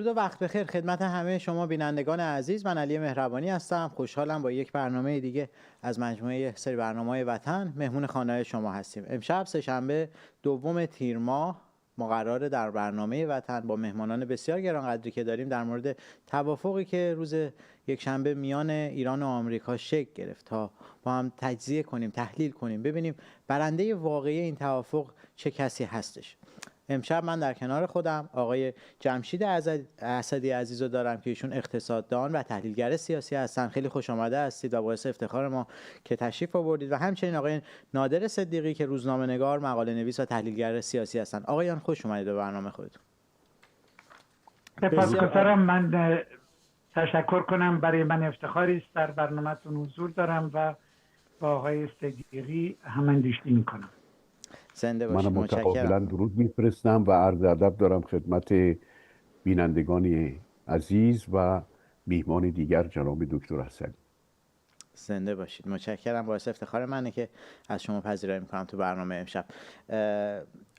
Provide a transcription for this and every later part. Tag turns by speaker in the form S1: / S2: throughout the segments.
S1: درود و وقت بخیر خدمت همه شما بینندگان عزیز. من علی مهربانی هستم. خوشحالم با یک برنامه دیگه از مجموعه سری برنامه‌های وطن مهمون خانه شما هستیم. امشب سه‌شنبه دوم تیر ماه ما قراره در برنامه وطن با مهمانان بسیار گرانقدری که داریم در مورد توافقی که روز یکشنبه میان ایران و آمریکا شکل گرفت تا با هم تجزیه کنیم، تحلیل کنیم، ببینیم برنده واقعی این توافق چه کسی هستش. امشب من در کنار خودم آقای جمشید اسدی عزیز رو دارم که ایشون اقتصاددان و تحلیلگر سیاسی هستن. خیلی خوش آمده هستید و باعث افتخار ما که تشریف آوردید. و همچنین آقای نادر صدیقی که روزنامه‌نگار، مقاله نویس و تحلیلگر سیاسی هستن. آقایان خوش اومدید به برنامه خودتون.
S2: سپاسگزارم. من تشکر کنم، برای من افتخاری است در برنامه‌تون حضور دارم و با آقای صدیقی هم‌اندیشی می‌کنم.
S1: زنده باشید.
S3: منم متقابلا درود میفرستم و عرض ادب دارم خدمت بینندگان عزیز و میهمان دیگر جناب دکتر حسنی.
S1: زنده باشید. متشکرم. باعث افتخار منه که از شما پذیرایی میکنم تو برنامه امشب.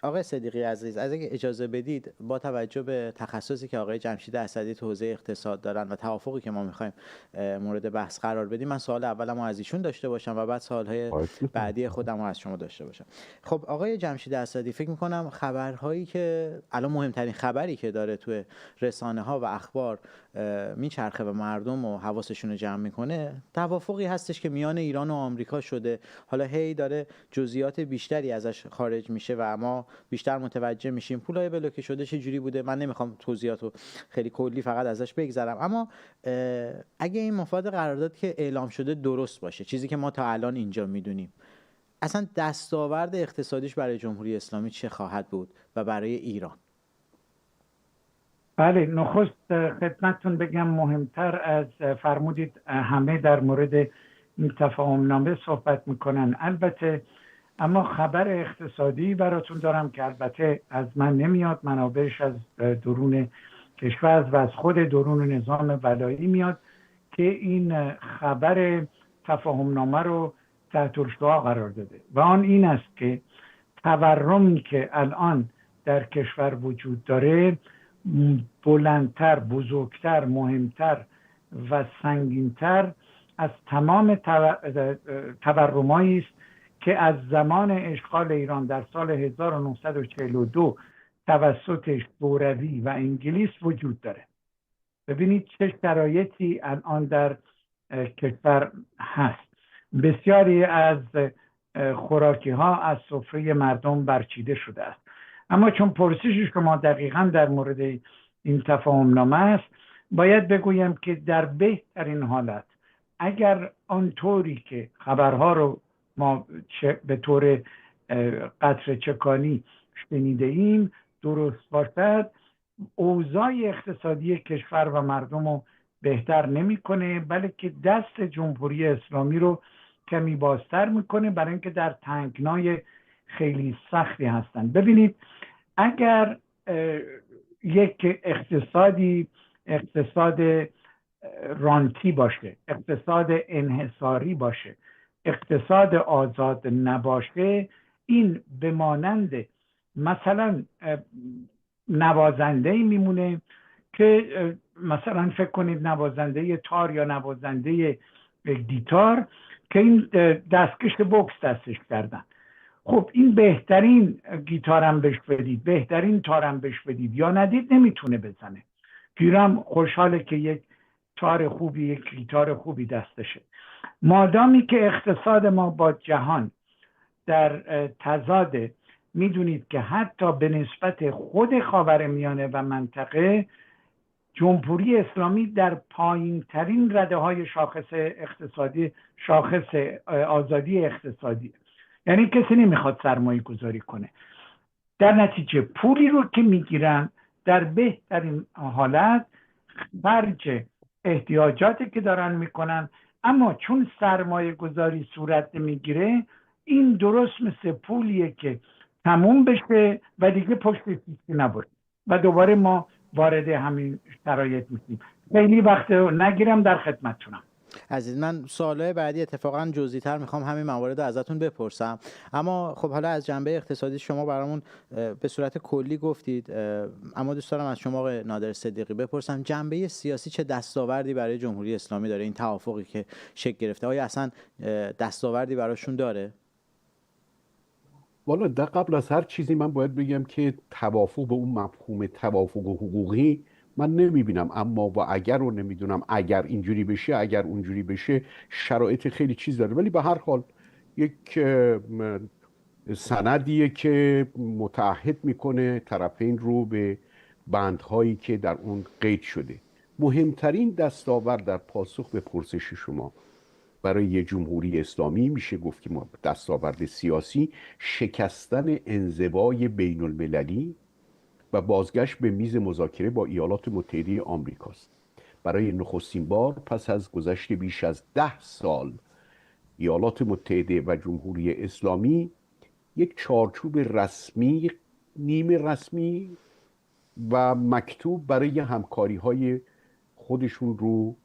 S1: آقای صدیقی عزیز، اگه اجازه بدید با توجه به تخصصی که آقای جمشید اسدی تو حوزه اقتصاد دارن و توافقی که ما میخوایم مورد بحث قرار بدیم، من سوال اولمو از ایشون داشته باشم و بعد سوالهای بعدی خودمو از شما داشته باشم. خب آقای جمشید اسدی، فکر میکنم خبرهایی که الان مهمترین خبری که داره تو رسانه ها و اخبار میچرخه و مردم و حواسشون رو جمع میکنه توافقی هستش که میان ایران و آمریکا شده. حالا هی داره جزئیات بیشتری ازش خارج میشه و ما بیشتر متوجه میشیم پولای بلوکه شده چه جوری بوده. من نمیخوام توضیحاتو خیلی کلی فقط ازش بگذرم، اما اگه این مفاد قرارداد که اعلام شده درست باشه، چیزی که ما تا الان اینجا میدونیم، اصلا دستاورد اقتصادیش برای جمهوری اسلامی چه خواهد بود و برای ایران؟
S2: بله، نخست خدمتتون بگم مهمتر از فرمودید همه در مورد این تفاهمنامه صحبت میکنن البته، اما خبر اقتصادی براتون دارم که البته از من نمیاد، منابعش از درون کشور و از خود درون نظام ولایی میاد که این خبر تفاهمنامه رو تحت الشعاع قرار داده و آن این است که تورمی که الان در کشور وجود داره بلندتر، بزرگتر، مهمتر و سنگینتر از تمام تورمایی است که از زمان اشغال ایران در سال 1942 توسط شوروی و انگلیس وجود داره. ببینید چه شرایطی الان در کشور هست. بسیاری از خوراکی ها از سفره مردم برچیده شده است. اما چون پرسش شما دقیقاً در مورد این تفاهمنامه است، باید بگویم که در بهترین حالت اگر آنطوری که خبرها رو ما به طور قطره چکانی شنیده ایم درست باشد، اوضاع اقتصادی کشور و مردم رو بهتر نمی‌کنه، بلکه دست جمهوری اسلامی رو کمی بازتر میکنه، برای اینکه در تنگنای خیلی سختی هستن. ببینید اگر یک اقتصاد رانتی باشه، اقتصاد انحصاری باشه، اقتصاد آزاد نباشه، این به مانند مثلا نوازنده میمونه که مثلا فکر کنید نوازنده تار یا نوازنده گیتار که این دستکش بوکس دستش کردن. خب این بهترین گیتارم بهش بدید، بهترین تارم بهش بدید یا ندید نمیتونه بزنه. گیرم خوشحاله که یک تار خوبی، یک گیتار خوبی دستشه. مادامی که اقتصاد ما با جهان در تضاد، میدونید که حتی به نسبت خود خاورمیانه و منطقه جمهوری اسلامی در پایین ترین رده های شاخص اقتصادی، شاخص آزادی اقتصادی، یعنی کسی نمیخواد سرمایه گذاری کنه. در نتیجه پولی رو که میگیرن در بهترین حالت خرج احتیاجاتی که دارن میکنن، اما چون سرمایه گذاری صورت نمیگیره، این درست مثل پولیه که تموم بشه و دیگه پشت چیزی نباشه و دوباره ما وارد همین شرایط میشیم. خیلی وقت نگیرم، در خدمتتونم.
S1: عزیز، من سوالای بعدی اتفاقا جزئی‌تر میخوام همین موارد رو ازتون بپرسم، اما خب حالا از جنبه اقتصادی شما برامون به صورت کلی گفتید، اما دوست دارم از شما آقای نادر صدیقی بپرسم جنبه سیاسی چه دستاوردی برای جمهوری اسلامی داره؟ این توافقی که شکل گرفته آیا اصلا دستاوردی براشون داره؟
S3: والا در قبل از هر چیزی من باید بگم که توافق به اون مفهوم توافق حقوقی من نمیبینم، اما و اگر رو نمیدونم، اگر اینجوری بشه اگر اونجوری بشه، شرایط خیلی چیز داره. ولی به هر حال یک سندیه که متعهد میکنه طرفین رو به بندهایی که در اون قید شده. مهمترین دستاورد در پاسخ به پرسش شما برای یه جمهوری اسلامی میشه گفت که دستاورد سیاسی شکستن انزوای بین المللی و بازگشت به میز مذاکره با ایالات متحده آمریکاست. برای نخستین بار پس از گذشت بیش از 10 سال ایالات متحده و جمهوری اسلامی یک چارچوب رسمی، نیمه رسمی و مکتوب برای همکاری های خودشون رو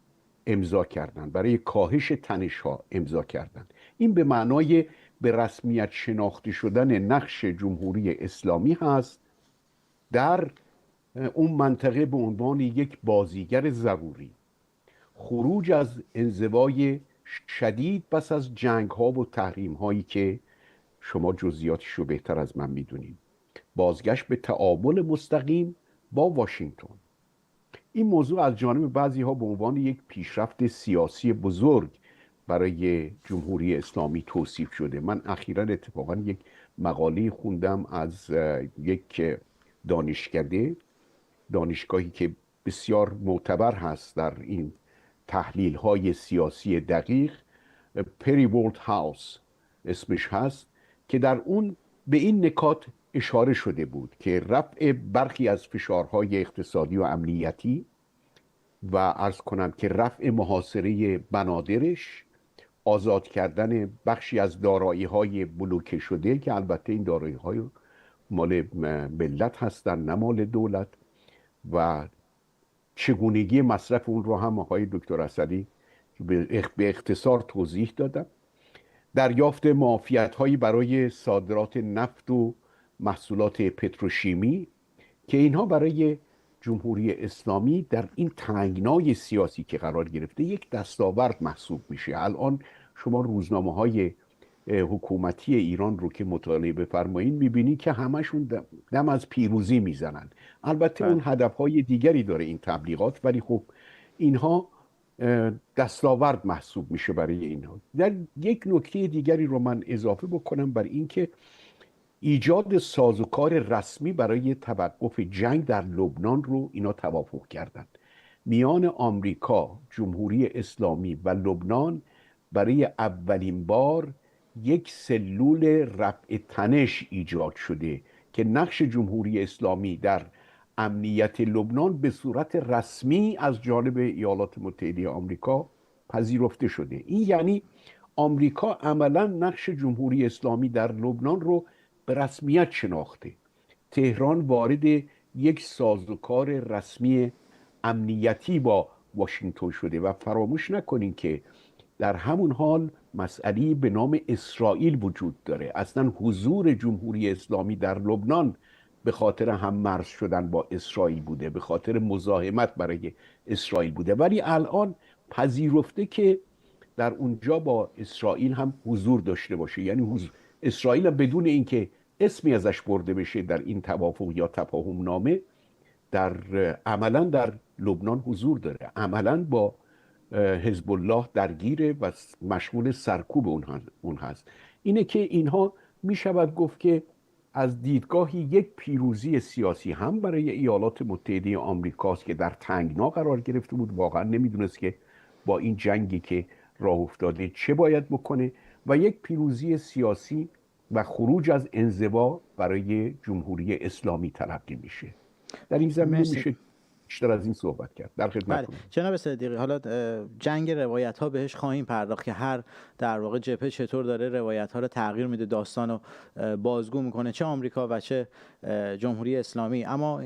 S3: امضا کردن، برای کاهش تنش ها امضا کردن. این به معنای به رسمیت شناخته شدن نقش جمهوری اسلامی هست در اون منطقه به عنوان یک بازیگر ضروری، خروج از انزوای شدید پس از جنگ ها و تحریم هایی که شما جزئیاتش رو بهتر از من میدونید، بازگشت به تعامل مستقیم با واشنگتن. این موضوع از جانب بعضی ها به عنوان یک پیشرفت سیاسی بزرگ برای جمهوری اسلامی توصیف شده. من اخیراً اتفاقاً یک مقاله خوندم از یک دانشگاهی که بسیار معتبر هست در این تحلیل های سیاسی دقیق، پری وولت هاوس اسمش هست، که در اون به این نکات اشاره شده بود که رفع برخی از فشارهای اقتصادی و امنیتی و عرض کنم که رفع محاصره بنادرش، آزاد کردن بخشی از دارایی‌های بلوکه شده که البته این دارایی‌های مال ملت هستن نه مال دولت، و چگونگی مصرف اون رو هم آقای دکتر اسدی به اختصار توضیح دادم. دریافت معافیت‌هایی برای صادرات نفت و محصولات پتروشیمی که اینها برای جمهوری اسلامی در این تنگنای سیاسی که قرار گرفته یک دستاورد محسوب میشه. الان شما روزنامه‌های حکومتی ایران رو که مطالعه بفرمایید میبینی که همشون دم از پیروزی میزنن. البته اون هدفهای دیگری داره این تبلیغات، ولی خب اینها دستاورد محسوب میشه برای اینها. در یک نکته دیگری رو من اضافه بکنم بر این که ایجاد سازوکار رسمی برای توقف جنگ در لبنان رو اینا توافق کردند. میان آمریکا، جمهوری اسلامی و لبنان برای اولین بار یک سلول رفع تنش ایجاد شده که نقش جمهوری اسلامی در امنیت لبنان به صورت رسمی از جانب ایالات متحده آمریکا پذیرفته شده. این یعنی آمریکا عملا نقش جمهوری اسلامی در لبنان رو به رسمیت شناخته. تهران وارد یک سازوکار رسمی امنیتی با واشنگتن شده و فراموش نکنین که در همون حال مسئله به نام اسرائیل وجود داره. اصلا حضور جمهوری اسلامی در لبنان به خاطر هم مرز شدن با اسرائیل بوده، به خاطر مزاحمت برای اسرائیل بوده، ولی الان پذیرفته که در اونجا با اسرائیل هم حضور داشته باشه. یعنی اسرائیل بدون اینکه اسمی ازش برده بشه در این توافق یا تفاهم نامه عملا در لبنان حضور داره، عملا با حزب الله درگیره و مشغول سرکوب اون هست. اینه که اینها می شود گفت که از دیدگاهی یک پیروزی سیاسی هم برای ایالات متحده آمریکاست که در تنگنا قرار گرفته بود، واقعا نمیدونست که با این جنگی که راه افتاده چه باید بکنه، و یک پیروزی سیاسی و خروج از انزوا برای جمهوری اسلامی تلقی میشه. در این زمینه میشه بیشتر از این صحبت کرد. در خدمت
S1: بله. جناب صدیقی، حالا جنگ روایت ها بهش خواهیم پرداخت که هر در واقع جبهه چطور داره روایت ها رو تغییر میده، داستان رو بازگو میکنه، چه آمریکا و چه جمهوری اسلامی. اما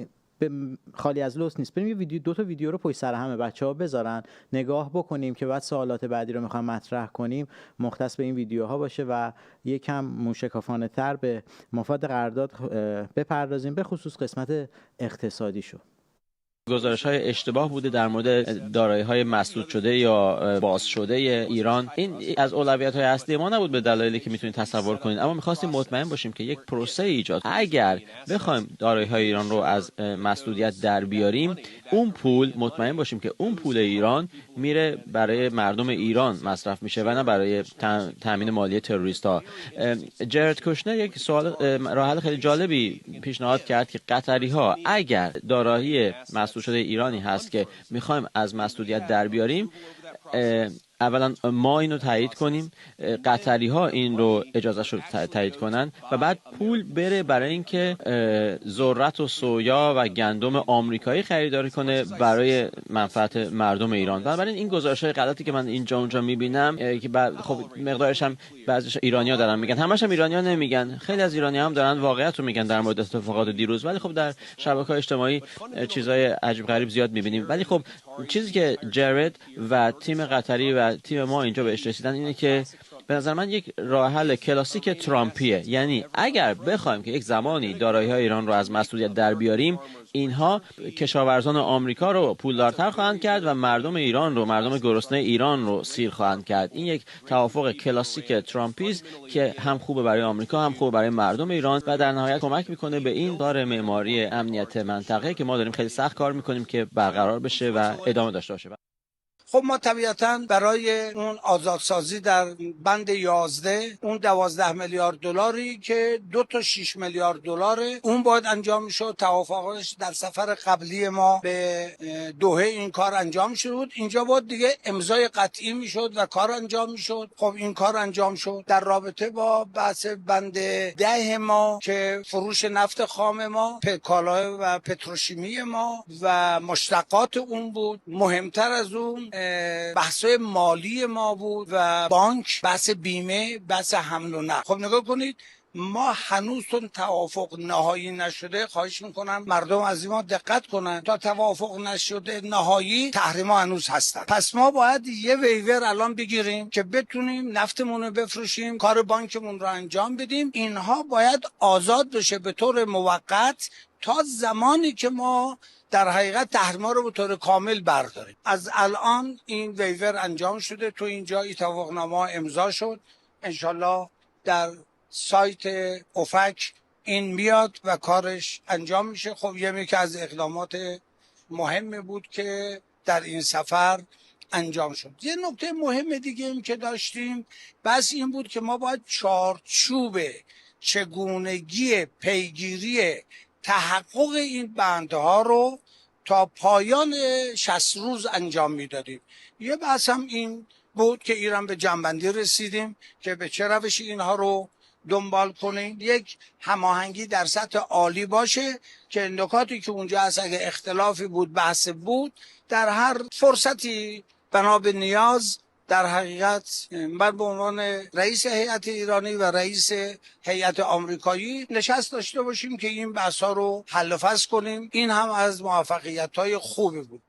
S1: خالی از لطف نیست. بریم یه دو تا ویدیو رو پشت سر همه بچه‌ها بذارن نگاه بکنیم که بعد سوالات بعدی رو می‌خوام مطرح کنیم مختص به این ویدیوها باشه و یکم موشکافانه‌تر به مفاد قرارداد بپردازیم، به خصوص قسمت اقتصادیشو.
S4: گزارش‌های اشتباه بوده در مورد دارایی‌های مسدود شده یا باز شده ایران. این از اولویت‌های اصلی ما نبود به دلایلی که میتونید تصور کنید، اما می‌خواستیم مطمئن باشیم که یک پروسه ایجاد اگر بخوایم دارایی‌های ایران رو از مسدودیت در بیاریم، اون پول مطمئن باشیم که اون پول ایران میره برای مردم ایران مصرف میشه و نه برای تامین مالی تروریست‌ها. جرد کوشنر یک سوال راه حل خیلی جالبی پیشنهاد کرد که قطری‌ها اگر دارایی مسدود شده ایرانی هست که میخوایم از مسدودیت در بیاریم، اولا ما اینو تایید کنیم، قطری ها این رو اجازهش رو تایید کنن و بعد پول بره برای اینکه ذرت و سویا و گندم آمریکایی خریداری کنه برای منفعت مردم ایران. بنابراین این گزارش‌های غلطی که من اینجا اونجا میبینم که خب مقدارش هم بعضیش ایرانی‌ها دارن میگن، همش هم ایرانی‌ها نمیگن، خیلی از ایرانی‌ها هم دارن واقعیت رو میگن در مورد اتفاقات دیروز، ولی خب در شبکه‌های اجتماعی چیزای عجیب غریب زیاد میبینیم. ولی خب چیزی که جرد و تیم قطری و تیم ما اینجا بهش رسیدن اینه که به نظر من یک راه حل کلاسیک ترامپیه. یعنی اگر بخوایم که یک زمانی دارایی‌های ایران رو از مسدودیت در بیاریم، اینها کشاورزان آمریکا رو پولدارتر خواهند کرد و مردم ایران رو، مردم گرسنه ایران رو سیر خواهند کرد. این یک توافق کلاسیک ترامپیست که هم خوبه برای آمریکا هم خوبه برای مردم ایران و در نهایت کمک میکنه به این دار معماری امنیت منطقه که ما داریم خیلی سخت کار میکنیم که برقرار بشه و ادامه داشته باشه.
S5: خب ما طبیعتاً برای اون آزادسازی در بند 11 اون 12 میلیارد دلاری که 2 تا 6 میلیارد دلاره اون باید انجام میشد. توافقش در سفر قبلی ما به دوحه این کار انجام شد. اینجا باید دیگه امضای قطعی میشد و کار انجام میشد. خب این کار انجام شد. در رابطه با بحث بند 10 ما که فروش نفت خام ما، کالا و پتروشیمی ما و مشتقات اون بود، مهمتر از اون بحث‌های مالی ما بود و بانک، بحث بیمه، بحث حمل و نقل. خب نگاه کنید ما هنوز تون توافق نهایی نشده. خواهش میکنم مردم از ما دقت کنن، تا توافق نشده نهایی تحریما هنوز هستن. پس ما باید یه ویور الان بگیریم که بتونیم نفتمون رو بفروشیم، کار بانکمون رو انجام بدیم. اینها باید آزاد بشه به طور موقت تا زمانی که ما در حقیقت تحریما رو به طور کامل برداریم. از الان این ویور انجام شده، تو اینجا این توافقنامه امضا شد، انشالله در سایت اوفک این میاد و کارش انجام میشه. خب یکی از اقدامات مهمی بود که در این سفر انجام شد. یه نکته مهم دیگه این که داشتیم بس این بود که ما باید چارچوب چگونگی پیگیری تحقق این بندها رو تا پایان 60 روز انجام میدادیم. یه بحث هم این بود که ایران به جنبندی رسیدیم که به چه روشی اینها رو دنبال کنیم. یک هماهنگی در سطح عالی باشه که نکاتی که اونجا هست اگه اختلافی بود، بحث بود، در هر فرصتی بنا به نیاز در حقیقت من به عنوان رئیس هیئت ایرانی و رئیس هیئت آمریکایی نشست داشته باشیم که این بحث‌ها رو حل و فصل کنیم. این هم از موفقیت‌های خوبی بود.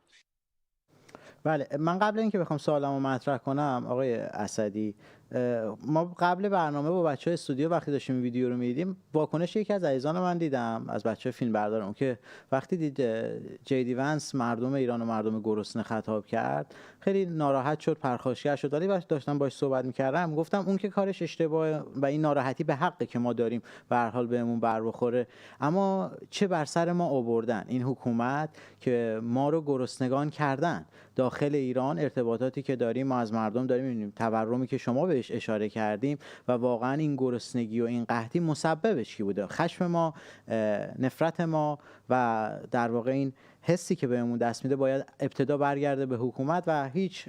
S1: بله، من قبل اینکه بخوام سوالمو مطرح کنم آقای اسدی، ما قبل برنامه با بچه‌های استودیو وقتی داشتیم ویدیو رو می‌دیدیم واکنش یکی از عزیزان من دیدم از بچه‌های فیلم بردارم که وقتی دید جیدی ونس مردم ایران و مردم گرسنه خطاب کرد خیلی ناراحت شد، پرخاشگر شد. ولی وقتی داشتم باهاش صحبت می‌کردم گفتم اون که کارش اشتباهه و این ناراحتی به حقه که ما داریم به هر حال بهمون بر بخوره، اما چه بر سر ما آوردن این حکومت که ما رو گرسنگان کردن. داخل ایران ارتباطاتی که داریم ما از مردم داریم می‌بینیم، تورمی که شما بهش اشاره کردیم و واقعا این گرسنگی و این قحطی مسببش کی بوده؟ خشم ما، نفرت ما و در واقع این حسی که بهمون دست میده باید ابتدا برگرده به حکومت و هیچ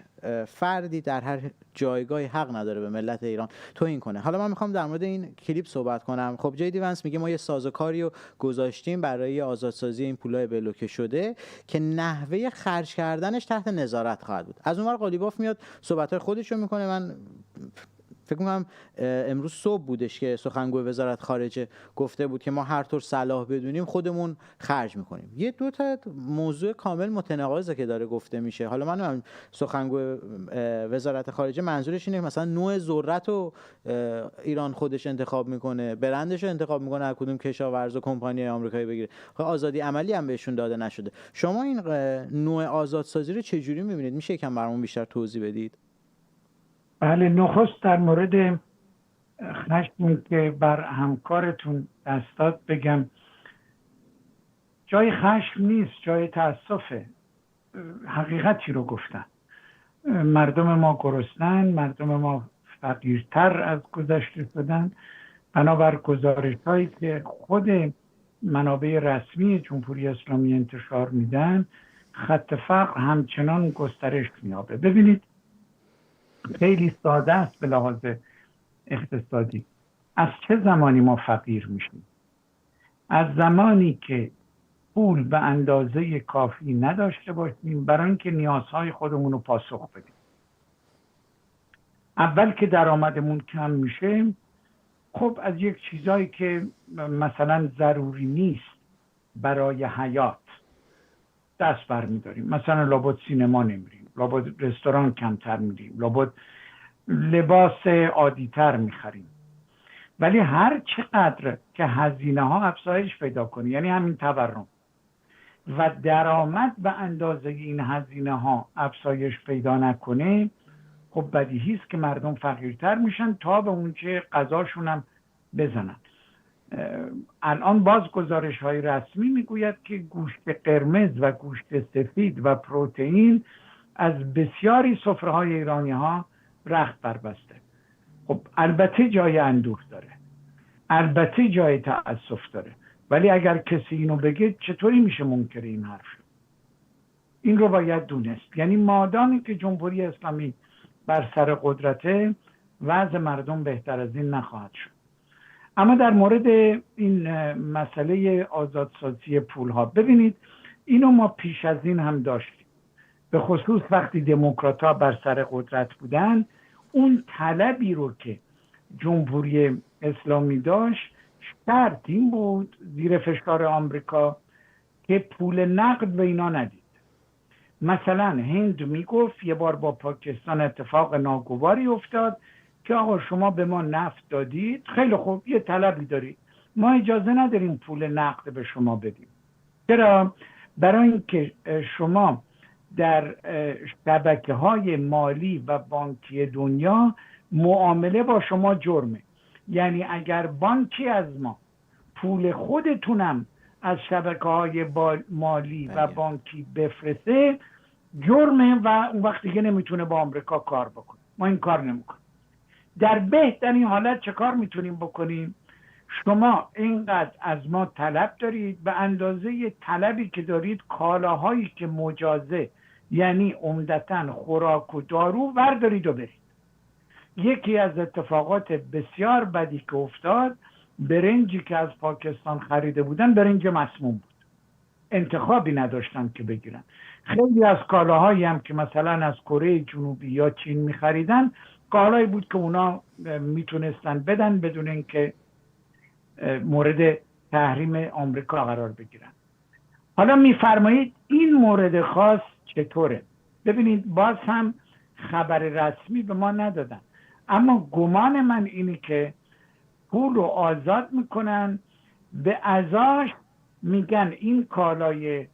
S1: فردی در هر جایگاهی حق نداره به ملت ایران توهین کنه. حالا من میخوام در مورد این کلیپ صحبت کنم. خب جیدی ونس میگه ما یه سازوکاری رو گذاشتیم برای آزادسازی این پولای بلوکه شده که نحوه خرج کردنش تحت نظارت خواهد بود. از اونور قالیباف میاد صحبت‌های خودش رو میکنه. من فکر می‌کنم امروز صبح بودش که سخنگوی وزارت خارجه گفته بود که ما هر طور صلاح بدونیم خودمون خرج میکنیم. یه دو تا موضوع کامل متناقضه که داره گفته میشه. حالا من سخنگوی وزارت خارجه منظورش اینه مثلا نوع ذرت رو ایران خودش انتخاب میکنه، برندش رو انتخاب میکنه از کدوم کشاورز و کمپانی آمریکایی بگیره. خب آزادی عملی هم بهشون داده نشده. شما این نوع آزادسازی رو چه جوری میبینید؟ میشه یکم برامون بیشتر توضیح بدید؟
S2: بله، نخست در مورد خشمی که بر همکارتون دست داد بگم جای خشم نیست، جای تأسفه. حقیقتی رو گفتن. مردم ما گرسنن، مردم ما فقیرتر از گذشته شدن. بنابر گزارش هایی که خود منابع رسمی جمهوری اسلامی انتشار میدن، خط فقر همچنان گسترش می‌یابه. ببینید خیلی ساده است به لحاظ اقتصادی. از چه زمانی ما فقیر میشیم؟ از زمانی که پول به اندازه کافی نداشته باشیم برای اینکه نیازهای خودمون رو پاسخ بدیم. اول که درآمدمون کم میشه، خب از یک چیزایی که مثلا ضروری نیست برای حیات دست برمیداریم. مثلا لابد سینما نمیریم، لابد رستوران کمتر میریم، لابد لباس عادی‌تر میخریم. ولی هر چقدر که هزینه ها افزایش پیدا کنه، یعنی همین تورم، و درآمد به اندازه این هزینه ها افزایش پیدا نکنه، خب بدیهی است که مردم فقیرتر میشن تا به اون چه غذاشون هم بزنن. الان باز گزارش های رسمی میگوید که گوشت قرمز و گوشت سفید و پروتئین از بسیاری سفره های ایرانی ها رخت بربسته. خب البته جای اندوه داره، البته جای تأسف داره، ولی اگر کسی اینو بگه چطوری میشه منکر این حرف؟ این رو باید دونست. یعنی مادامی که جمهوری اسلامی بر سر قدرته، وضع مردم بهتر از این نخواهد شد. اما در مورد این مسئله آزادسازی پولها، ببینید اینو ما پیش از این هم داشتیم. به خصوص وقتی دموکرات‌ها بر سر قدرت بودن، اون طلبی رو که جمهوری اسلامی داشت شرط این بود زیر فشار آمریکا که پول نقد به اینا ندید. مثلا هند میگفت، یه بار با پاکستان اتفاق ناگواری افتاد که آقا شما به ما نفت دادید، خیلی خوب یه طلبی دارید، ما اجازه نداریم پول نقد به شما بدیم. چرا؟ برای اینکه شما در شبکه‌های مالی و بانکی دنیا معامله با شما جرمه. یعنی اگر بانکی از ما پول خودتونم از شبکه‌های مالی و بانکی بفرسته، جرمه و اون وقت دیگه نمیتونه با آمریکا کار بکنه. ما این کار نمیکنیم. در بهترین حالت چه کار میتونیم بکنیم؟ شما اینقدر از ما طلب دارید، به اندازه طلبی که دارید کالاهایی که مجازه، یعنی عمدتاً خوراک و دارو، بردارید و برید. یکی از اتفاقات بسیار بدی که افتاد، برنجی که از پاکستان خریده بودن برنج مسموم بود، انتخابی نداشتن که بگیرن. خیلی از کالاهایی هم که مثلا از کره جنوبی یا چین میخریدن، کالایی بود که اونا میتونستن بدن بدون اینکه مورد تحریم آمریکا قرار بگیرن. حالا میفرمایید این مورد خاص چطوره؟ ببینید باز هم خبر رسمی به ما ندادن، اما گمان من اینه که پول رو آزاد میکنن، به ازاش میگن این کالای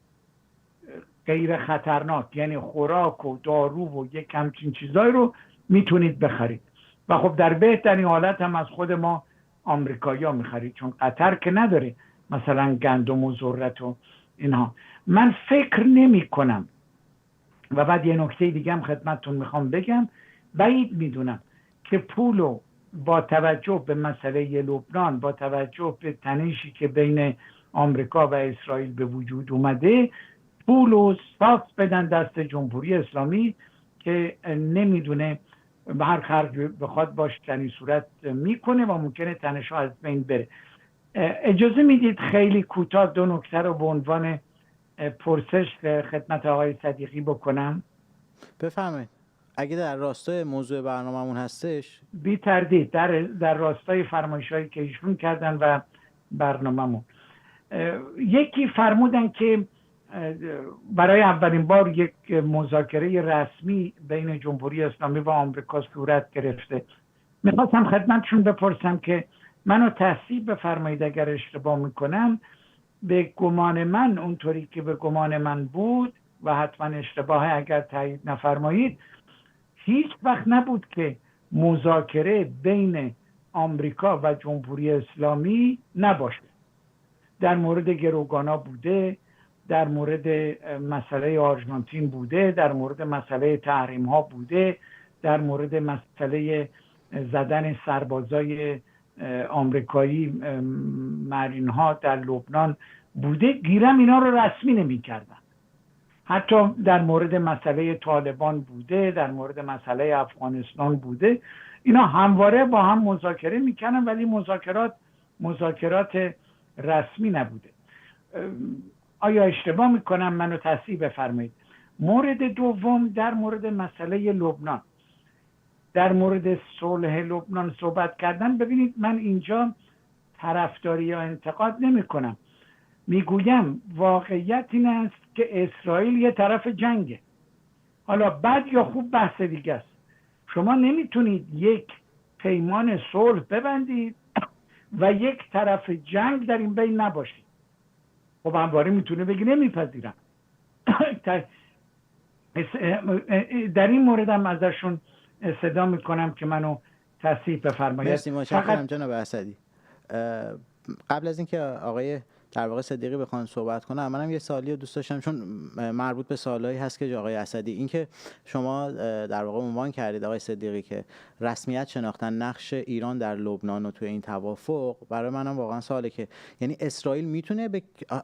S2: غیر خطرناک، یعنی خوراک و دارو و یک همچین چیزایی رو میتونید بخرید. و خب در بهترین حالت هم از خود ما آمریکایی‌ها میخرید، چون قطر که نداره مثلا گندم و ذرت و اینها. من فکر نمی کنم، و بعد یه نکته دیگه هم خدمتتون میخوام بگم، بعید میدونم که پولو با توجه به مسئله لبنان، با توجه به تنشی که بین آمریکا و اسرائیل به وجود اومده، پولو صاف بدن دست جمهوری اسلامی که نمیدونه به هر خرج بخواد باش تنی صورت میکنه و ممکنه تنش‌ها از بین بره. اجازه میدید خیلی کوتاه دو نکته رو به عنوان پرسش خدمت آقای صدیقی بکنم؟
S1: بفرمایید. اگه در راستای موضوع برنامه‌مون هستش،
S2: بی تردید در راستای فرمایش‌هایی که ایشون کردن و برنامه‌مون، یکی فرمودن که برای اولین بار یک مذاکره رسمی بین جمهوری اسلامی و آمریکا صورت گرفته. میخواستم خدمتشون بپرسم که منو تصحیح بفرمایید اگر اشتباه میکنم. به گمان من، اونطوری که به گمان من بود و حتما اشتباهه اگر تایید نفرمایید، هیچ وقت نبود که مذاکره بین آمریکا و جمهوری اسلامی نباشه. در مورد گروگانا بوده، در مورد مسئله آرژانتین بوده، در مورد مسئله تحریم ها بوده، در مورد مسئله زدن سربازای آمریکایی مارین ها در لبنان بوده. گیرم اینا رو رسمی نمی کردن. حتی در مورد مسئله طالبان بوده، در مورد مسئله افغانستان بوده. اینا همواره با هم مذاکره میکنن، ولی مذاکرات رسمی نبوده. آیا اشتباه میکنم؟ منو تصحیح بفرمایید. مورد دوم، در مورد مسئله لبنان، در مورد صلح لبنان صحبت کردن. ببینید، من اینجا طرفداری یا انتقاد نمی کنم. میگویم واقعیت این است که اسرائیل یه طرف جنگه. حالا بد یا خوب بحث دیگه است. شما نمیتونید یک پیمان صلح ببندید و یک طرف جنگ در این بین نباشید. خب همواره میتونه بگی نمیپذیرم. در این مورد هم ازشون صدا میکنم که منو تصحیح بفرمایید.
S1: مرسی، متشکرم جناب اسدی. قبل از اینکه آقای در واقع صدیقی بخوان صحبت کنم، منم یه سوالی رو دوست داشتم، چون مربوط به سوالایی هست که آقای اسدی، این که شما در واقع عنوان کردید آقای صدیقی که رسمیت شناختن نقش ایران در لبنان و توی این توافق، برای منم واقعا سواله که یعنی اسرائیل میتونه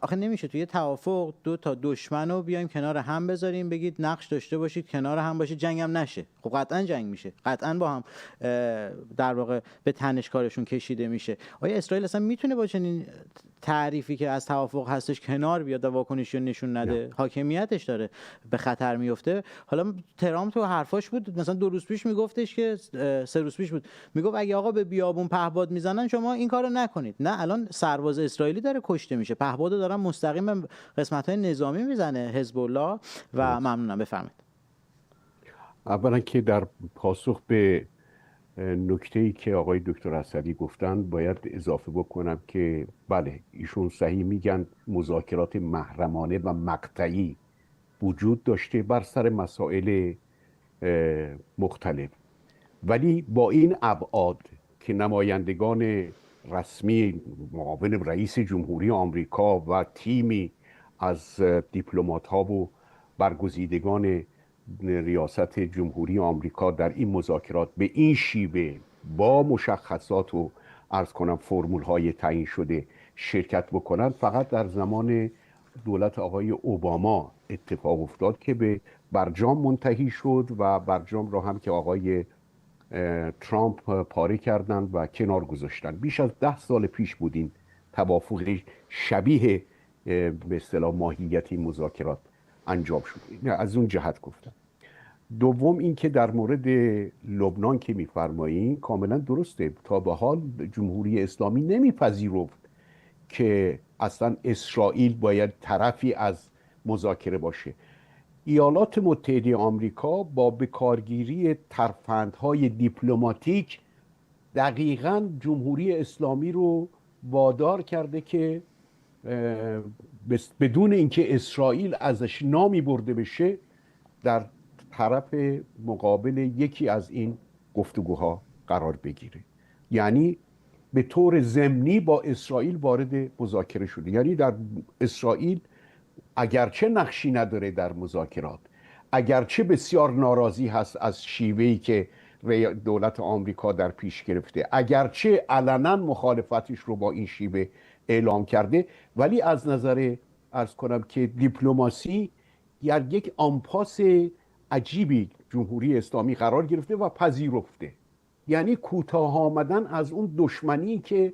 S1: آخه نمیشه توی توافق دو تا دشمن رو بیایم کنار هم بذاریم بگید نقش داشته باشید کنار هم باشید جنگ هم نشه. خب قطعا جنگ میشه، قطعا با هم در واقع به تنشکارشون کشیده میشه. آیا اسرائیل اصلا میتونه با چنین تعریفی که از توافق هستش کنار بیاد و واکنشی نشون نده؟ حاکمیتش داره به خطر میفته. حالا ترامپ تو حرفاش بود، مثلا 2 روز پیش میگفتش که 3 روز پیش بود میگفت اگه آقا به بیابون پهپاد میزنن شما این کارو نکنید. نه، الان سرباز اسرائیلی داره کشته میشه، پهپادو دارن مستقیم قسمت‌های نظامی میزنه حزب الله. و ممنونم، بفرمایید.
S3: اولا که در پاسخ به نکته‌ای که آقای دکتر اسدی گفتن باید اضافه بکنم که بله، ایشون صحیح میگن مذاکرات محرمانه و مقطعی وجود داشته بر سر مسائل مختلف، ولی با این ابعاد که نمایندگان رسمی معاون رئیس جمهوری آمریکا و تیمی از دیپلمات‌ها و برگزیدگان ریاست جمهوری آمریکا در این مذاکرات به این شیوه با مشخصات و عرض کنم فرمول‌های تعیین شده شرکت بکنن، فقط در زمان دولت آقای اوباما اتفاق افتاد که به برجام منتهی شد و برجام را هم که آقای ترامپ پاره کردن و کنار گذاشتن. بیش از 10 سال پیش بود این توافق شبیه به اصطلاح ماهیت این مذاکرات انجام شد. از اون جهت گفتم. دوم این که در مورد لبنان که می‌فرمایید کاملا درسته. تا به حال جمهوری اسلامی نمیپذیرفت که اصلا اسرائیل باید طرفی از مذاکره باشه. ایالات متحده آمریکا با بکارگیری ترفندهای دیپلماتیک دقیقاً جمهوری اسلامی رو وادار کرده که بدون اینکه اسرائیل ازش نامی برده بشه در طرف مقابل یکی از این گفتگوها قرار بگیره. یعنی به طور ضمنی با اسرائیل وارد مذاکره شده. یعنی در اسرائیل اگرچه نقشی نداره در مذاکرات، اگرچه بسیار ناراضی هست از شیوهی که دولت آمریکا در پیش گرفته، اگرچه علنا مخالفتش رو با این شیوه اعلام کرده، ولی از نظر عرض کنم که دیپلماسی یک آنپاس عجیبی جمهوری اسلامی قرار گرفته و پذیرفته. یعنی کوتاه آمدن از اون دشمنی که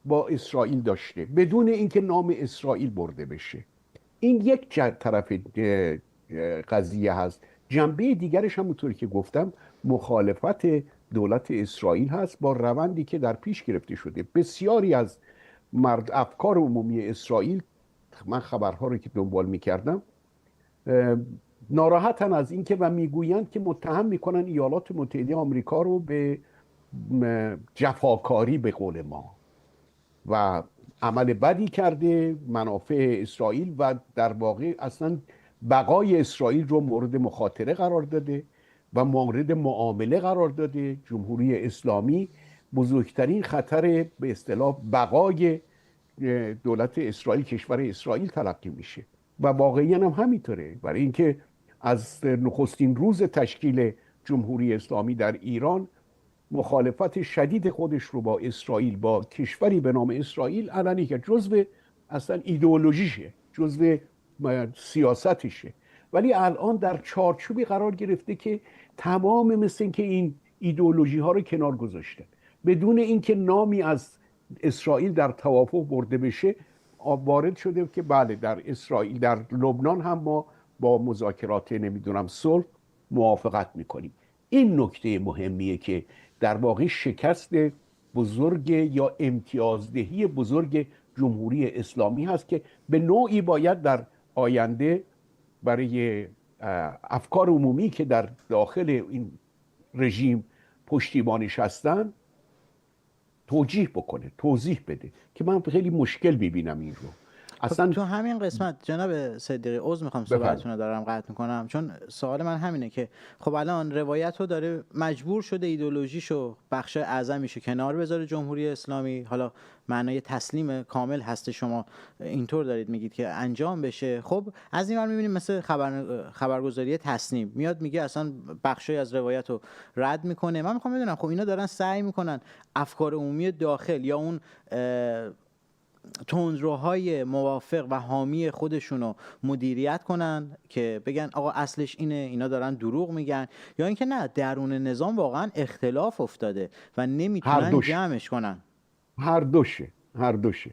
S3: با اسرائیل داشته بدون اینکه نام اسرائیل برده بشه. این یک طرف قضیه هست جنبه دیگرش هم اونطوری که گفتم مخالفت دولت اسرائیل هست با روندی که در پیش گرفته شده. بسیاری از افکار عمومی اسرائیل، من خبرها رو که دنبال میکردم، ناراحتن از اینکه و میگویند که متهم میکنن ایالات متحده آمریکا رو به جفاکاری به قول ما و عمل بدی کرده منافع اسرائیل و در واقع اصلا بقای اسرائیل رو مورد مخاطره قرار داده و مورد معامله قرار داده. جمهوری اسلامی بزرگترین خطر به اصطلاح بقای دولت اسرائیل، کشور اسرائیل تلقی میشه و واقعا هم همینطوره، برای اینکه از نخستین روز تشکیل جمهوری اسلامی در ایران مخالفت شدید خودش رو با اسرائیل، با کشوری به نام اسرائیل علنی که جزو اصلا ایدئولوژیشه، جزو سیاستشه، ولی الان در چارچوبی قرار گرفته که تمام مثل این که این ایدئولوژی ها رو کنار گذاشته بدون اینکه نامی از اسرائیل در توافق برده بشه. وارد شده که بله در اسرائیل، در لبنان هم ما با مذاکرات نمیدونم صلح موافقت میکنیم. این نکته مهمیه که در واقع شکست بزرگ یا امتیازدهی بزرگ جمهوری اسلامی هست که به نوعی باید در آینده برای افکار عمومی که در داخل این رژیم پشتیبانش هستن توجیه بکنه، توضیح بده که من خیلی مشکل میبینم این رو.
S1: اصلا تو همین قسمت جناب صدیقی عذر میخوام صحبتتون رو دارم قطع میکنم، چون سوال من همینه که خب الان روایت رو داره مجبور شده ایدئولوژیشو بخش اعظمیشو کنار بذاره جمهوری اسلامی، حالا معنای تسلیم کامل هست، شما اینطور دارید میگید که انجام بشه. خب از این ور میبینیم مثل خبرگزاری تصنیم میاد میگه اصلا بخشی از روایت رو رد میکنه. من میخوام بدونم خب اینا دارن سعی میکنن افکار عمومی داخل یا اون تندروهای موافق و حامی خودشونو مدیریت کنن که بگن آقا اصلش اینه، اینا دارن دروغ میگن، یا اینکه نه درون نظام واقعا اختلاف افتاده و نمیتونن جمعش کنن؟
S3: هر دوشه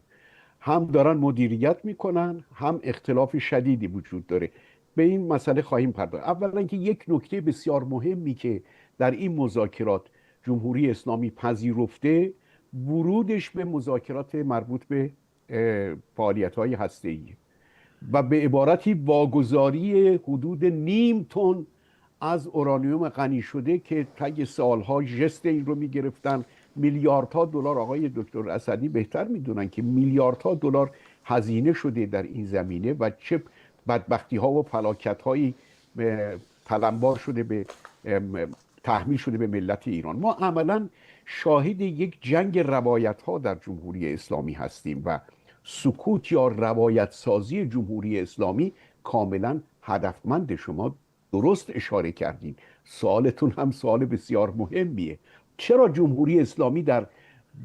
S3: هم دارن مدیریت میکنن، هم اختلاف شدیدی وجود داره. به این مسئله خواهیم پرداخت. اولا که یک نکته بسیار مهمی که در این مذاکرات جمهوری اسلامی پذیرفته ورودش به مذاکرات مربوط به فعالیت‌های هسته‌ای و به عبارتی واگذاری حدود 0.5 تن از اورانیوم غنی شده که طی سالها ژست این رو می‌گرفتن. میلیاردها دلار، آقای دکتر اسدی بهتر میدونن که میلیاردها دلار هزینه شده در این زمینه و چه بدبختی‌ها و فلاکت‌هایی تلمبار شده به تحمیل شده به ملت ایران. ما عملاً شاهد یک جنگ روایت‌ها در جمهوری اسلامی هستیم و سکوت یا روایت سازی جمهوری اسلامی کاملا هدفمند. شما درست اشاره کردین، سوالتون هم سوال بسیار مهمیه. چرا جمهوری اسلامی در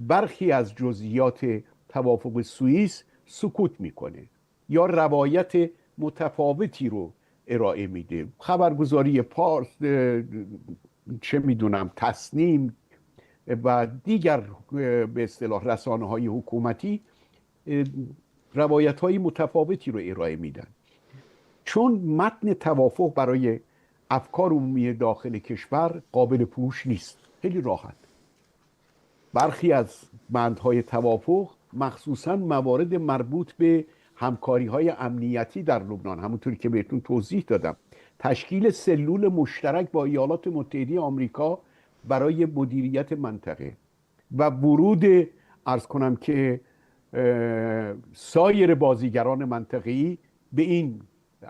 S3: برخی از جزئیات توافق سوئیس سکوت میکنه یا روایت متفاوتی رو ارائه میده؟ خبرگزاری پارس، چه میدونم تصنیم و دیگر به اصطلاح رسانه‌های حکومتی روایت‌های متفاوتی رو ارائه میدن، چون متن توافق برای افکار عمومی داخل کشور قابل پوش نیست. خیلی راحت برخی از بندهای توافق، مخصوصاً موارد مربوط به همکاری‌های امنیتی در لبنان، همونطوری که بهتون توضیح دادم، تشکیل سلول مشترک با ایالات متحده آمریکا برای مدیریت منطقه و ورود عرض کنم که سایر بازیگران منطقه‌ای به این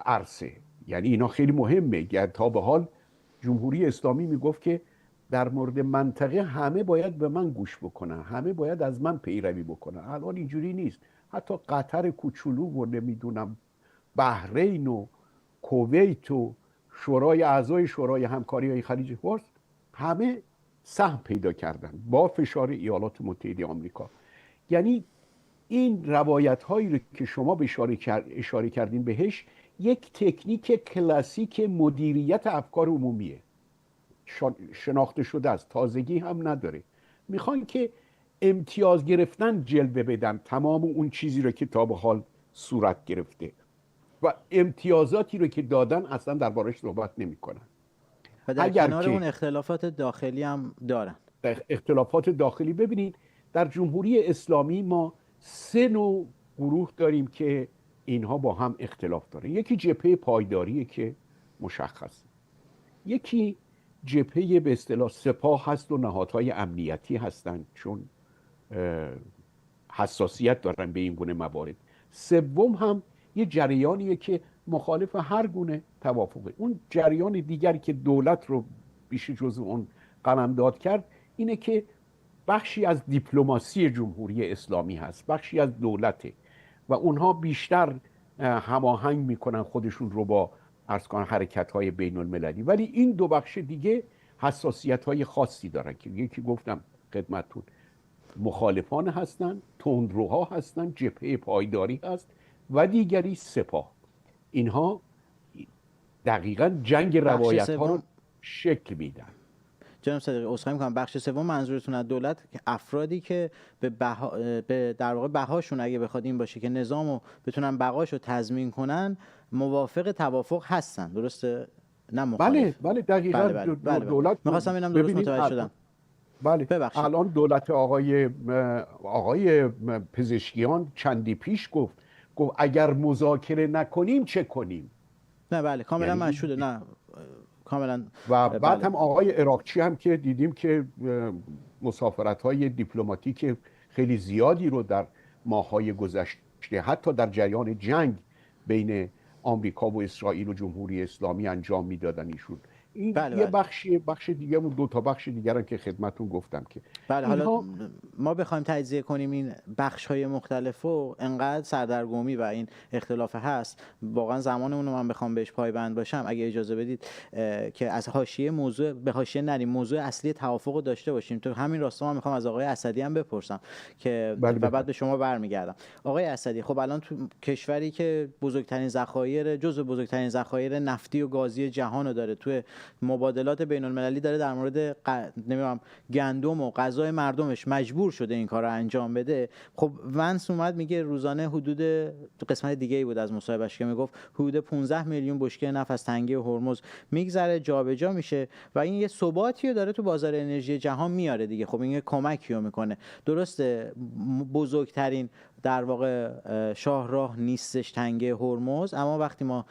S3: عرصه، یعنی اینا خیلی مهمه. تا به حال جمهوری اسلامی میگفت که در مورد منطقه همه باید به من گوش بکنن، همه باید از من پیروی بکنن. الان اینجوری نیست. حتی قطر کوچولو و نمیدونم بحرین و کویت و اعضای شورای همکاری خلیج فارس همه سهم پیدا کردن با فشار ایالات متحده آمریکا. یعنی این روایت هایی رو که شما به اشاره کردین بهش یک تکنیک کلاسیک مدیریت افکار عمومیه، شناخته شده است، تازگی هم نداره. میخوان که امتیاز گرفتن جلوه بدن تمام اون چیزی رو که تا به حال صورت گرفته و امتیازاتی رو که دادن اصلا دربارش صحبت نمیکنن.
S1: و در
S3: اگر
S1: کنار
S3: که
S1: اون اختلافات داخلی هم دارن.
S3: اختلافات داخلی، ببینید در جمهوری اسلامی ما 3 نوع گروه داریم که اینها با هم اختلاف دارن. یکی جبهه پایداریه که مشخص، یکی جبهه به اصطلاح سپاه هست و نهادهای امنیتی هستند چون حساسیت دارن به این گونه موارد. سوم هم یه جریانیه که مخالف هر گونه توافقه. اون جریان دیگری که دولت رو بیش جزو اون قلمداد کرد اینه که بخشی از دیپلماسی جمهوری اسلامی هست، بخشی از دولته و اونها بیشتر هماهنگ میکنن خودشون رو با حرکت‌های بین المللی، ولی این دو بخش دیگه حساسیت‌های خاصی دارن که یکی گفتم خدمتتون مخالفان هستن، تندروها هستن، جبهه پایداری هست و دیگری سپاه. اینها دقیقاً جنگ روایت‌ها رو شکل میدن.
S1: جناب صدیقی عذرخواهی می‌کنم، بخش سوم منظورتون از دولت که افرادی که به در واقع بهاشون اگه بخواد این باشه که نظامو بتونن بقاشو تضمین کنن موافق توافق هستن، درسته؟ نه مخالف.
S3: بله دقیقاً.
S1: بله.
S3: دولت
S1: می‌خواستم اینم درست متوجه شدم.
S3: بله
S1: ببخشید.
S3: الان دولت آقای پزشکیان چندی پیش گفت اگر مذاکره نکنیم چه کنیم.
S1: نه بله کاملا مشهوده. نه کاملا.
S3: و بعد هم آقای عراقچی هم که دیدیم که مسافرت‌های دیپلماتیک خیلی زیادی رو در ماه‌های گذشته حتی در جریان جنگ بین آمریکا و اسرائیل و جمهوری اسلامی انجام میدادن ایشون. این یه بخش دیگه و 2 تا بخش دیگر هم که خدمتون گفتم که
S1: بله. حالا ما بخوایم تجزیه کنیم این بخش‌های مختلف و انقدر سردرگمی و این اختلاف هست، واقعا زمان اون رو من بخوام بهش پایبند باشم اگه اجازه بدید که از حاشیه موضوع به حاشیه نریم، موضوع اصلی توافق رو داشته باشیم. تو همین راستا من میخوام از آقای اسدی هم بپرسم که و بعد به شما برمیگردم. آقای اسدی، خب الان تو کشوری که جزو بزرگترین ذخایر نفتی و گازی جهان رو داره، تو مبادلات بین المللی داره در مورد نمیدونم گندم و غذای مردمش مجبور شده این کار رو انجام بده. خب ونس اومد میگه روزانه حدود، تو قسمت دیگه ای بود از مصاحبهش که میگفت حدود 15 میلیون بشکه نفت از تنگه هرمز میگذره جابجا میشه و این یه ثباتی رو داره تو بازار انرژی جهان میاره دیگه. خب این یه کمکی رو میکنه. درسته بزرگترین در واقع شاهراه نیستش تنگه هرمز، اما وقتی ما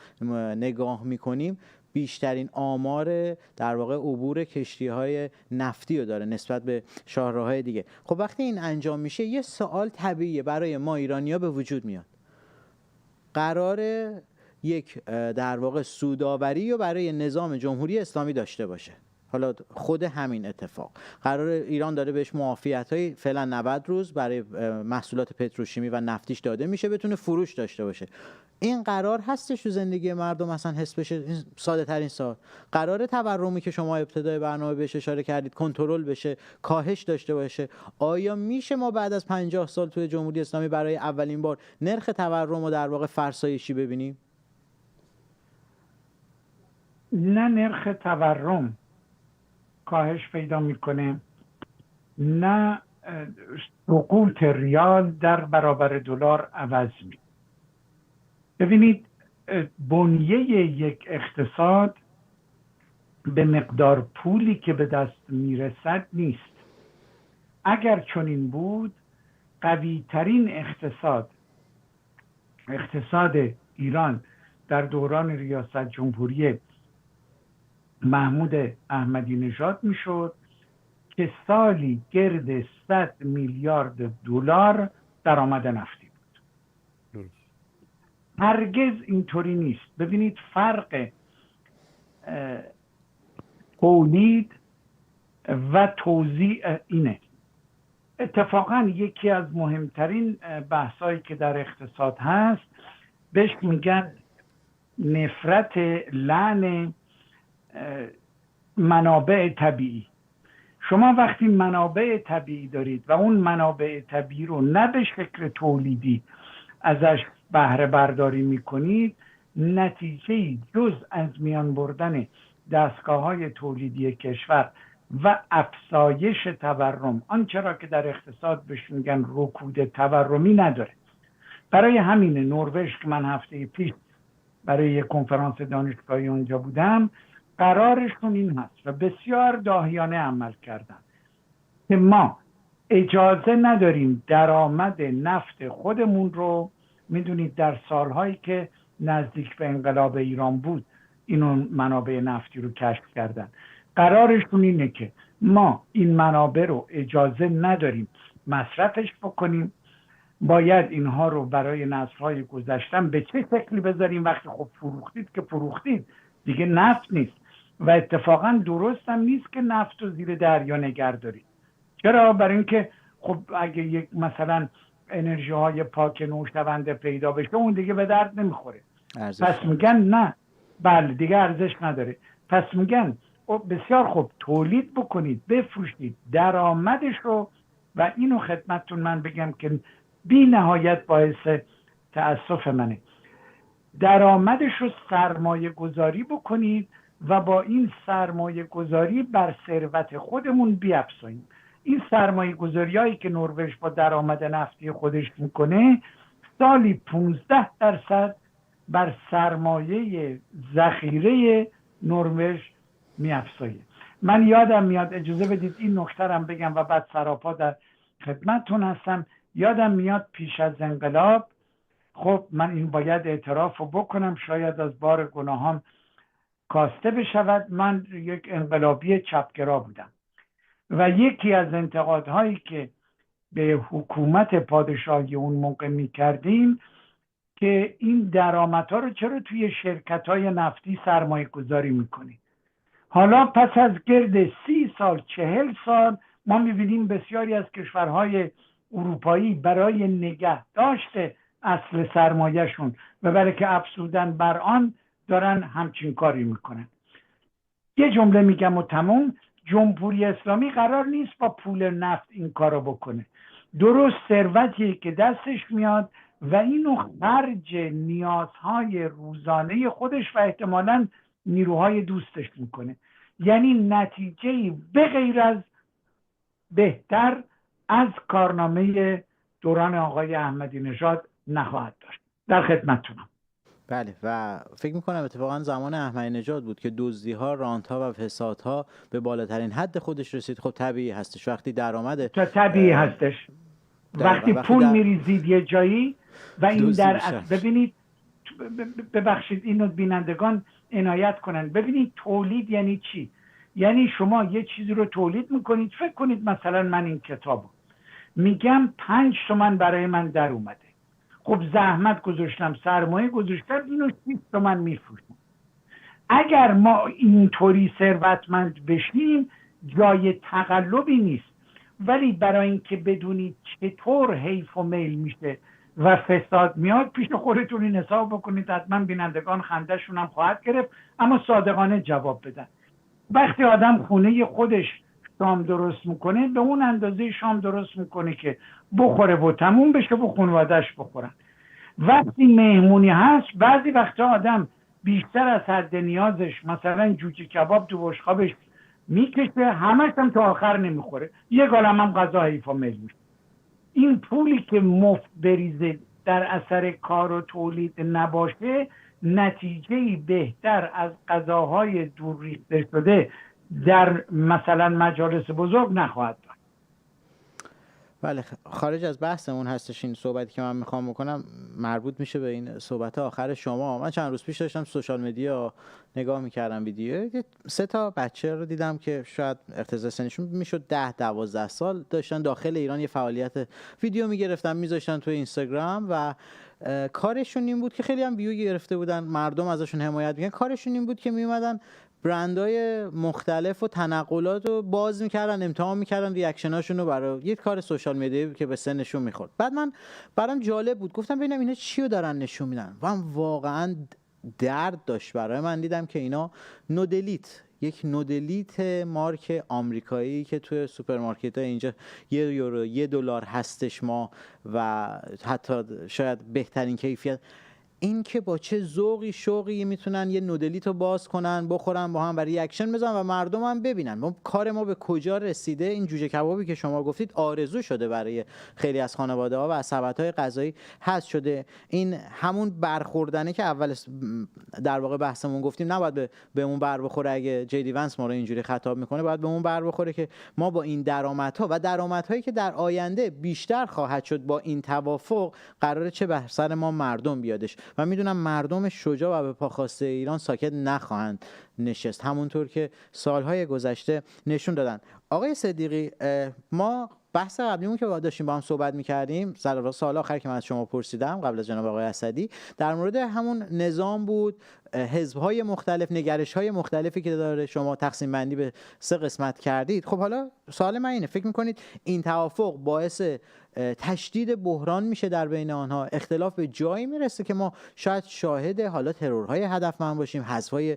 S1: نگاه میکنیم بیشترین آمار در واقع عبور کشتی‌های نفتی رو داره نسبت به شاهراه‌های دیگه. خب وقتی این انجام میشه یه سوال طبیعیه برای ما ایرانی‌ها به وجود میاد. قرار یک در واقع سودآوری رو برای نظام جمهوری اسلامی داشته باشه. حالا خود همین اتفاق قرار ایران داره بهش معافیت‌های فعلا 90 روز برای محصولات پتروشیمی و نفتیش داده میشه بتونه فروش داشته باشه. این قرار هستش تو زندگی مردم اصلا حس بشه؟ ساده ترین سوال. قرار تورمی که شما ابتدای برنامه بهش اشاره کردید کنترل بشه، کاهش داشته باشه؟ آیا میشه ما بعد از 50 سال توی جمهوری اسلامی برای اولین بار نرخ تورم رو در واقع فرسایشی ببینیم؟
S2: نه نرخ تورم کاهش پیدا میکنه، نه سقوط ریال در برابر دلار عوض میشه. ببینید بنیه یک اقتصاد به مقدار پولی که به دست میرسد نیست. اگر چنین بود قوی ترین اقتصاد ایران در دوران ریاست جمهوری محمود احمدی نژاد میشد که سالی گرد 100 میلیارد دلار درآمد نفتی بود. هرگز اینطوری نیست. ببینید فرق تولید و توزیع اینه. اتفاقا یکی از مهمترین بحثایی که در اقتصاد هست بهش میگن نفرت لعن منابع طبیعی. شما وقتی منابع طبیعی دارید و اون منابع طبیعی رو نه به شکل تولیدی ازش بهره برداری میکنید، نتیجه جز از میان بردن دستگاه‌های تولیدی کشور و افزایش تورم، آنچه را که در اقتصاد بهش میگن رکود تورمی، نداره. برای همین نروژ که من هفته پیش برای یک کنفرانس دانشگاهی اونجا بودم، قرارشون این هست و بسیار داهیانه عمل کردن که ما اجازه نداریم درآمد نفت خودمون رو، میدونید در سالهایی که نزدیک به انقلاب ایران بود اینون منابع نفتی رو کشف کردن، قرارشون اینه که ما این منابع رو اجازه نداریم مصرفش بکنیم، باید اینها رو برای نسل‌های گذشتن به چه شکلی بذاریم. وقتی خب فروختید که فروختید دیگه نفت نیست و اتفاقا درست هم نیست که نفت رو زیر دریا نگه دارید. چرا؟ برای اینکه خب اگه یک مثلا انرژی های پاک نوشونده پیدا بشه اون دیگه به درد نمیخوره، پس میگن نه، بله دیگه ارزش نداره، پس میگن بسیار خوب تولید بکنید بفروشید درآمدش رو، و اینو خدمتتون من بگم که بی نهایت باعث تأسف منه، درآمدش رو سرمایه گذاری بکنید و با این سرمایه گذاری بر ثروت خودمون بیفزاییم. این سرمایه گذاری هایی که نروژ با درآمد نفتی خودش میکنه سالی 15% بر سرمایه ذخیره نروژ میافزایه. من یادم میاد، اجازه بدید این نکته رو بگم و بعد سراپا در خدمتتون هستم. یادم میاد پیش از انقلاب، خب من این باید اعتراف رو بکنم، شاید از بار گناهام کاسته بشود، من یک انقلابی چپگرا بودم و یکی از انتقادهایی که به حکومت پادشاهی اون موقع میکردیم که این درآمدها رو چرا توی شرکت‌های نفتی سرمایه گذاری میکنی؟ حالا پس از گرد 30 سال 40 سال ما میبینیم بسیاری از کشورهای اروپایی برای نگه داشته اصل سرمایهشون و برای که افزودن بر آن دارن همچین کاری میکنن. یه جمله میگم و تموم. جمهوری اسلامی قرار نیست با پول نفت این کارو بکنه، درست ثروتیه که دستش میاد و اینو خرج نیازهای روزانه خودش و احتمالاً نیروهای دوستش میکنه، یعنی نتیجه به غیر از بهتر از کارنامه دوران آقای احمدی نژاد نخواهد داشت. در خدمتتونم.
S1: بله، و فکر میکنم اتفاقا زمان احمدی نژاد بود که دزدی‌ها، رانت‌ها و فسادها به بالاترین حد خودش رسید. خب طبیعی هستش وقتی درآمد
S2: طبیعی هستش وقتی پول میریزید یه جایی و این در ببینید، ببخشید اینو بینندگان عنایت کنن، ببینید تولید یعنی چی؟ یعنی شما یه چیزی رو تولید میکنید، فکر کنید مثلا من این کتابو میگم 5 تومن برای من در اومده، خب زحمت گذاشتم، سرمایه گذاشتم، اینو 6 تومن میفروشم. اگر ما اینطوری ثروتمند بشیم جای تقلبی نیست، ولی برای اینکه بدونید چطور حیف و میل میشه و فساد میاد پیش خودتون این حساب بکنید، حتما بینندگان خندهشون هم خواهد گرفت، اما صادقانه جواب بدن. وقتی آدم خونه خودش شام درست میکنه به اون اندازه شام درست میکنه که بخوره و تموم بشه و خانواده‌اش بخورن. وقتی مهمونی هست بعضی وقتا آدم بیشتر از حد نیازش مثلا جوجه کباب تو بشقابش میکشه، همش هم تا آخر نمیخوره، یه گالم هم غذا حیف و میل میشه. این پولی که مفت بریزه در اثر کار و تولید نباشه نتیجه‌ای بهتر از غذاهای دور ریخته شده در مثلا مجالس بزرگ نخواهد داشت.
S1: بله، خارج از بحثمون هستش این صحبتی که من میخوام بکنم، مربوط میشه به این صحبت آخر شما. من چند روز پیش داشتم سوشال مدیا نگاه میکردم، ویدیو 3 تا بچه رو دیدم که شاید اقتضای سنشون میشد 10-12 سال، داشتن داخل ایران یه فعالیت ویدیو میگرفتن میذاشتن توی اینستاگرام و کارشون این بود که خیلی هم ویو گرفته بودن، مردم ازشون حمایت میکنن. کارشون این بود که میومدن برندهای مختلف و تنقلات رو باز میکردن، امتحان میکردن ریاکشناشون رو برای یک کار سوشال مدیا که به سنشون میخورد. بعد برام جالب بود، گفتم ببینم اینا چی رو دارن نشون میدن و واقعا درد داشت برای من. دیدم که اینا نودلیت، یک نودلیت مارک آمریکایی که توی سوپرمارکت ها اینجا €1 $1 هستش ما و حتی شاید بهترین کیفیت، این که با چه ذوقی شوقی میتونن یه نودلیتو باز کنن بخورن با هم و ریاکشن بزنن و مردم هم ببینن ما کار ما به کجا رسیده. این جوجه کبابی که شما گفتید آرزو شده برای خیلی از خانواده ها و از سبدهای غذایی هست شده. این همون برخوردنه که اول در واقع بحثمون گفتیم نباید به اون بر بخوره. اگه جی وانس ما رو اینجوری خطاب میکنه باید به اون بر بخوره که ما با این درآمدها و درآمدهایی که در آینده بیشتر خواهد شد با این توافق قراره چه بر سر ما مردم بیادش و میدونم مردم شجاع و به پا خواسته ایران ساکت نخواهند نشست، همونطور که سالهای گذشته نشون دادن. آقای صدیقی، ما بحث قبلیمون که داشتیم با هم صحبت می‌کردیم، سال آخر که من از شما پرسیدم قبل از جناب آقای اسدی، در مورد همون نظام بود، حزب‌های مختلف، نگرش‌های مختلفی که داره، شما تقسیم بندی به 3 قسمت کردید. خب حالا سوال من اینه، فکر می‌کنید این توافق باعث تشدید بحران میشه در بین آنها؟ اختلاف به جایی میرسه که ما شاید شاهد حالا ترورهای هدفمند باشیم، حزب‌های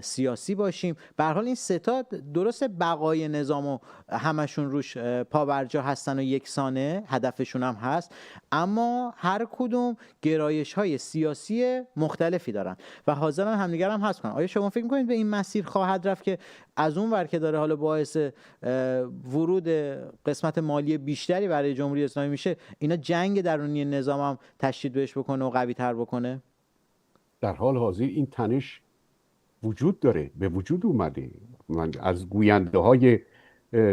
S1: سیاسی باشیم. به هر حال این سه تا درست بقای نظامو همشون روش پابرجا هستن و یکسانه هدفشون هم هست، اما هر کدوم گرایش‌های سیاسی مختلفی دارن و حاضرن همدیگر هم حذف کنن. آیا شما فکر می‌کنید به این مسیر خواهد رفت که از اون ور که داره حالا باعث ورود قسمت مالی بیشتری برای جمهوری اسلامی میشه، اینا جنگ درونی نظام هم تشدید بهش بکنه و قوی تر بکنه؟
S3: در حال حاضر این تنش وجود داره، به وجود اومده. من از گوینده های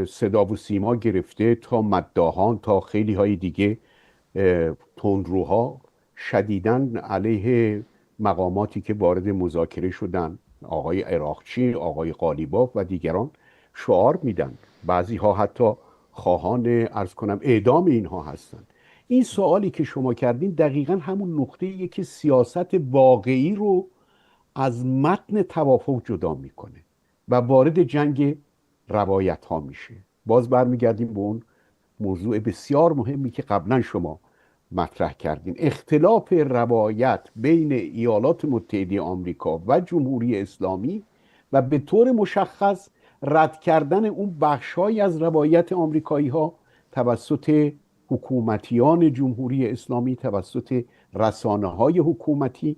S3: صدا و سیما گرفته تا مداحان تا خیلی های دیگه تندروها شدیداً علیه مقاماتی که وارد مذاکره شدن، آقای عراقچی، آقای قالیباف و دیگران شعار میدن. بعضی ها حتی خواهان عرض کنم اعدام اینها هستن. این سوالی که شما کردین دقیقاً همون نقطه‌ایه که سیاست واقعی رو از متن توافق جدا میکنه و وارد جنگ روایت ها میشه. باز برمیگردیم به اون موضوع بسیار مهمی که قبلا شما مطرح کردین، اختلاف روایت بین ایالات متحده آمریکا و جمهوری اسلامی و به طور مشخص رد کردن اون بخش‌هایی از روایت آمریکایی ها توسط حکومتیان جمهوری اسلامی، توسط رسانه‌های حکومتی،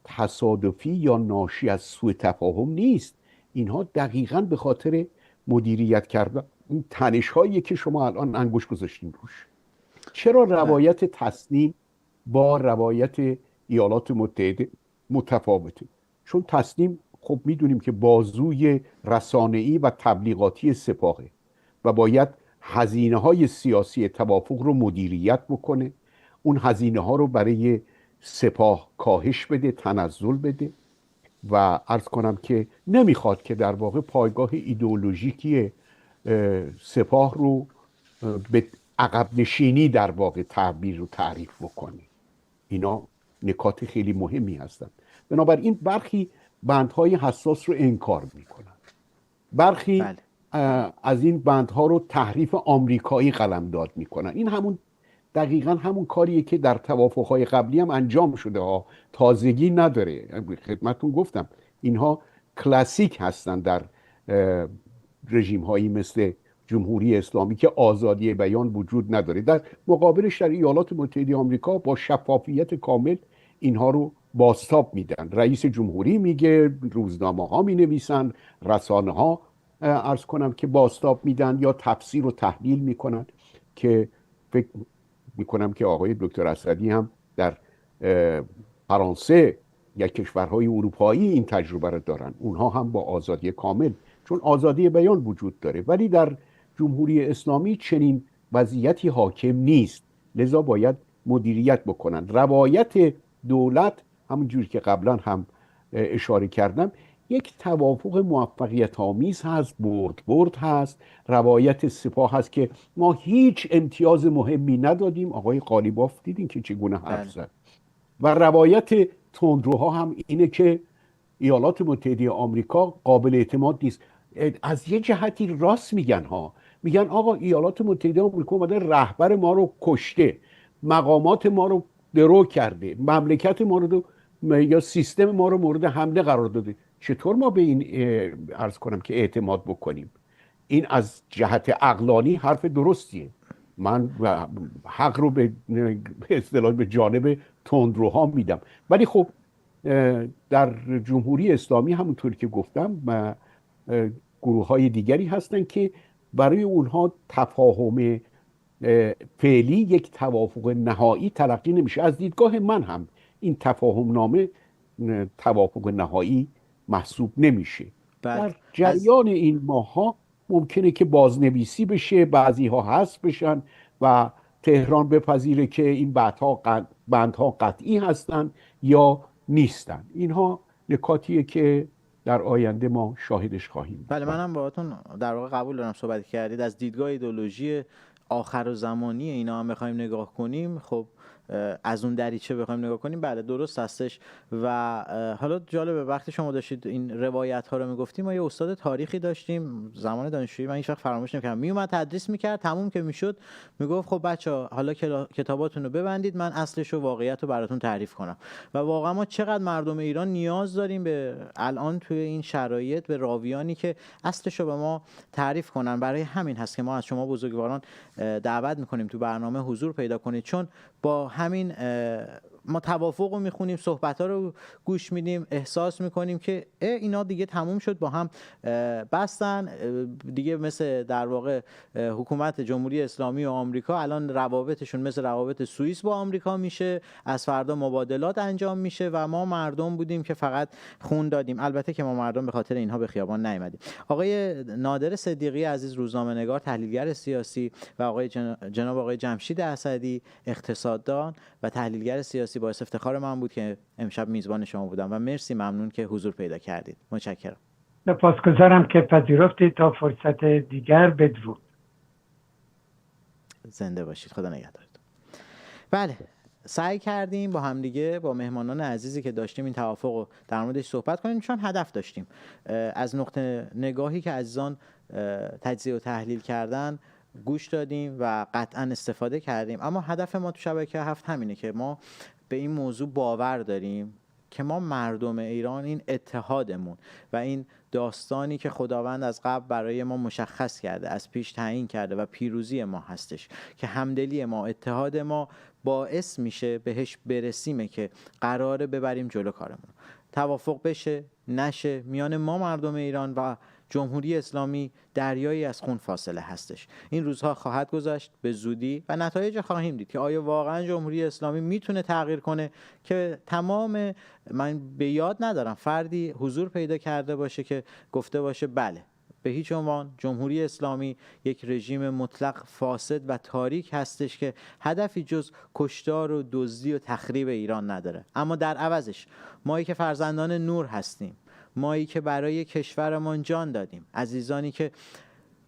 S3: تصادفی یا ناشی از سوء تفاهم نیست. اینها دقیقاً به خاطر مدیریت کردن این تنش‌هایی که شما الان انگوش گذاشتین روش. چرا روایت تصنیم با روایت ایالات متحده متفاوته؟ چون تصنیم خب میدونیم که بازوی رسانه‌ای و تبلیغاتی سپاهه و باید هزینه‌های سیاسی توافق رو مدیریت بکنه، اون هزینه‌ها رو برای سپاه کاهش بده، تنزل بده و عرض کنم که نمیخواد که در واقع پایگاه ایدئولوژیکی سپاه رو به عقب نشینی در واقع تعبیر و تعریف بکنه. اینا نکات خیلی مهمی هستند. بنابراین برخی بندهای حساس رو انکار میکنن، برخی از این بندها رو تحریف آمریکایی قلمداد میکنن. این همون دقیقاً همون کاریه که در توافقهای قبلی هم انجام شده ها، تازگی نداره. خدمتتون گفتم اینها کلاسیک هستن در رژیم هایی مثل جمهوری اسلامی که آزادی بیان وجود نداره. در مقابلش در ایالات متحده آمریکا با شفافیت کامل اینها رو بازتاب میدن. رئیس جمهوری میگه، روزنامه ها می نویسن، رسانه ها عرض کنم که بازتاب میدن یا تفسیر و تحلیل میکنن که فکر میکنم که آقای دکتر اسدی هم در فرانسه یا کشورهای اروپایی این تجربه رو دارن. اونها هم با آزادی کامل، چون آزادی بیان وجود داره، ولی در جمهوری اسلامی چنین وضعیتی حاکم نیست، لذا باید مدیریت بکنن. روایت دولت همونجوری که قبلا هم اشاره کردم یک توافق موفقیت آمیز هست، برد هست. روایت سپاه هست که ما هیچ امتیاز مهمی ندادیم، آقای قالیباف دیدین که چگونه حرف زد. و روایت تندروها هم اینه که ایالات متحده آمریکا قابل اعتماد نیست. از یه جهتی راست میگن ها، میگن آقا ایالات متحده آمریکا اومده رهبر ما رو کشته، مقامات ما رو درو کرده، مملکت ما رو یا سیستم ما رو مورد حمله قرار داده. چطور ما به این عرض کنم که اعتماد بکنیم؟ این از جهت عقلانی حرف درستیه. من حق رو به اصطلاح به جانب تندروها میدم. ولی خب در جمهوری اسلامی همونطور که گفتم گروه های دیگری هستن که برای اونها تفاهم فعلی یک توافق نهایی تلقی نمیشه. از دیدگاه من هم این تفاهم نامه توافق نهایی محسوب نمیشه. در جریان این ماها ممکنه که بازنویسی بشه، بعضی ها حذف بشن و تهران بپذیره که این بندها قطعی هستن یا نیستن. اینها نکاتیه که در آینده ما شاهدش خواهیم.
S1: بله، منم باهاتون در واقع قبول دارم صحبت کردید. از دیدگاه ایدئولوژی آخر و زمانی اینا هم بخوایم نگاه کنیم، خب از اون دریچه بخوایم نگاه کنیم، بله درست هستش. و حالا جالبه وقتی شما داشتید این روایت ها رو میگفتیم، ما یه استاد تاریخی داشتیم زمان دانشجویی، من هیچ وقت فراموش نمی‌کنم، میومد تدریس میکرد، تموم که میشد میگفت خب بچه‌ها حالا کتاباتون رو ببندید، من اصلش و واقعیت رو براتون تعریف کنم. و واقعا ما چقدر مردم ایران نیاز داریم به الان توی این شرایط به راویانی که اصلش رو به ما تعریف کنن. برای همین هست که ما از شما بزرگواران دعوت میکنیم تو برنامه حضور پیدا کنید، چون با همین ما توافق رو میخونیم، صحبت ها رو گوش میدیم، احساس میکنیم که اینا دیگه تموم شد، با هم بستن دیگه، مثل در واقع حکومت جمهوری اسلامی و آمریکا الان روابطشون مثل روابط سوئیس با آمریکا میشه، از فردا مبادلات انجام میشه و ما مردم بودیم که فقط خون دادیم. البته که ما مردم به خاطر اینها به خیابان نیامدیم. آقای نادر صدیقی عزیز، روزنامه‌نگار، تحلیلگر سیاسی، و آقای جناب آقای جمشید اسدی، اقتصاددان و تحلیلگر سیاسی، باعث افتخار من بود که امشب میزبان شما بودم و مرسی، ممنون که حضور پیدا کردید. متشکرم.
S2: سپاسگزارم که پذیرفتید. تا فرصت دیگر، بدرود.
S1: زنده باشید. خدا نگهدارتون. بله، سعی کردیم با همدیگه، با مهمانان عزیزی که داشتیم، این توافق رو در موردش صحبت کنیم، چون هدف داشتیم. از نقطه نگاهی که عزیزان تجزیه و تحلیل کردن گوش دادیم و قطعا استفاده کردیم. اما هدف ما تو شبکه 7 همینه که ما به این موضوع باور داریم که ما مردم ایران، این اتحادمون و این داستانی که خداوند از قبل برای ما مشخص کرده، از پیش تعیین کرده و پیروزی ما هستش، که همدلی ما، اتحاد ما باعث میشه بهش برسیمه که قراره ببریم جلو کارمون. توافق بشه نشه، میان ما مردم ایران و جمهوری اسلامی دریایی از خون فاصله هستش. این روزها خواهد گذشت به زودی و نتایج خواهیم دید که آیا واقعا جمهوری اسلامی میتونه تغییر کنه، که تمام، من به یاد ندارم فردی حضور پیدا کرده باشه که گفته باشه بله به هیچ عنوان جمهوری اسلامی یک رژیم مطلق فاسد و تاریک هستش که هدفی جز کشتار و دزدی و تخریب ایران نداره. اما در عوضش مایی که فرزندان نور هستیم، مایی که برای کشورمان جان دادیم، عزیزانی که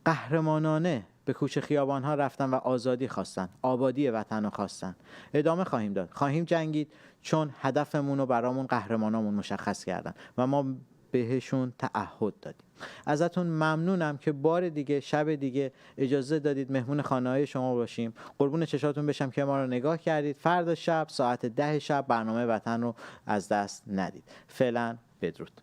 S1: قهرمانانه به کوچه خیابان‌ها رفتن و آزادی خواستن، آبادی وطن رو خواستن، ادامه خواهیم داد، خواهیم جنگید، چون هدفمون رو برامون قهرمانامون مشخص کردن و ما بهشون تعهد دادیم. ازتون ممنونم که بار دیگه، شب دیگه اجازه دادید مهمون خانه‌های شما باشیم. قربون چشاتون بشم که ما رو نگاه کردید. فردا شب ساعت 10 شب برنامه وطن رو از دست ندید. فعلا بدرود.